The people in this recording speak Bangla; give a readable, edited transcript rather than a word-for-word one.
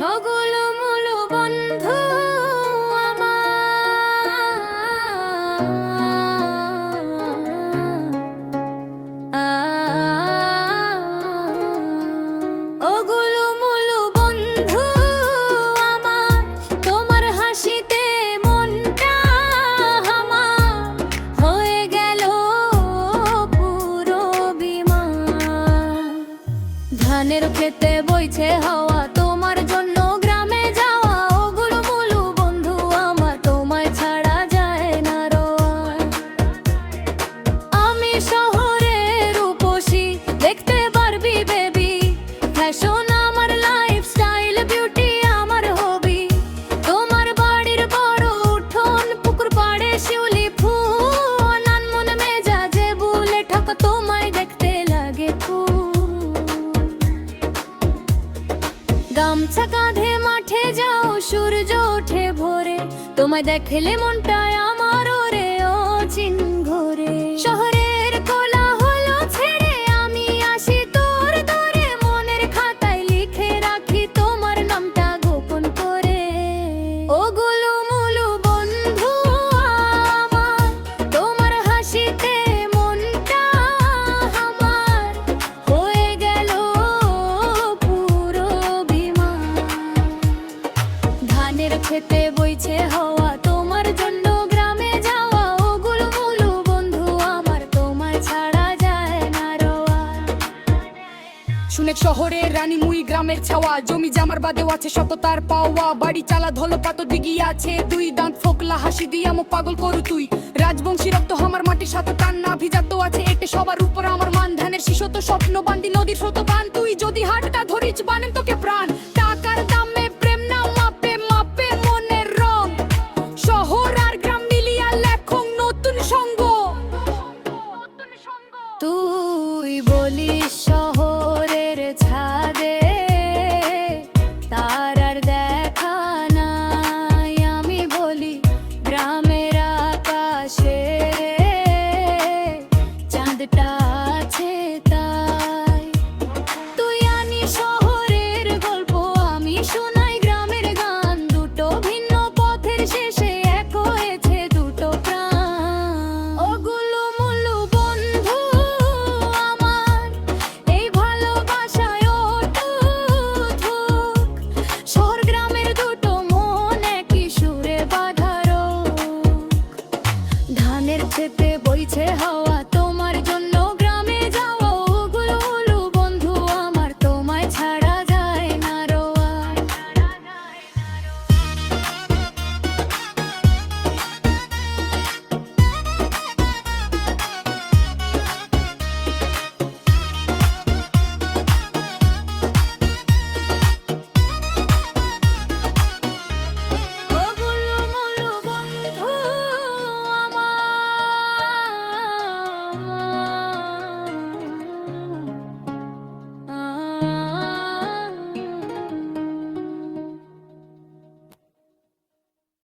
ওগুলো বন্ধু ওগুলো বন্ধু আমার, তোমার হাসিতে মনটা আমার হয়ে গেল পুরো বিমান। ধানের খেতে বইছে হাওয়া, তোমার জন্য গ্রামে যাওয়া। ওগুলো বন্ধু আমার, তোমায় ছাড়া যায় না রোয়া। আমি শহরের রূপসী, দেখতে পারবি বেবি। ফ্যাশন আমার লাইফস্টাইল, বিউটি আমার হবি। তোমার বাড়ির বড় উঠোন, পুকুর পাড়ে শিউলি ফুল, আনমন মেজাজে বুলে ঠাক, তোমায় দেখতে লাগে ফুল। গামছা কাঁধে মাঠে যাও, সূর্য ওঠে ভোরে। তোমায় দেখলে মনটায় আমার ওরে অচিন ঘোরে। শহরের কোলাহল ছেড়ে আমি আসি তোর দরে, মনের খাতায় লিখে রাখি তোমার নামটা গোপন করে। ওগুলো বন্ধু আমার, তোমার হাসিতে মনটা আমার হয়ে গেল পুরো বিমান। ধানের খেতে বইছে হাওয়া, তোমার জন্য গ্রামে যাওয়া। ওগুলো বন্ধু আমার, তোমায় ছাড়া যায় না রোয়া। শুনে শহরের রানী মুই গ্রামের ছাওয়া, জমি জামার বাদেও আছে শত তার পাওয়া। বাড়ি চালা ধলো পাতো দিঘি আছে, দুই দাঁত ফোকলা হাসি দিয়া মোক পাগল করু তুই। রাজবংশী রক্ত আমার মাটির সাথে টান না ভিজাতো আছে এটে সবার উপর আমার মান। ধানের শিশত স্বপ্ন বান্দি নদীর স্রোত বান, তুই যদি হাটটা ধরিস বানেন তোকে প্রাণ।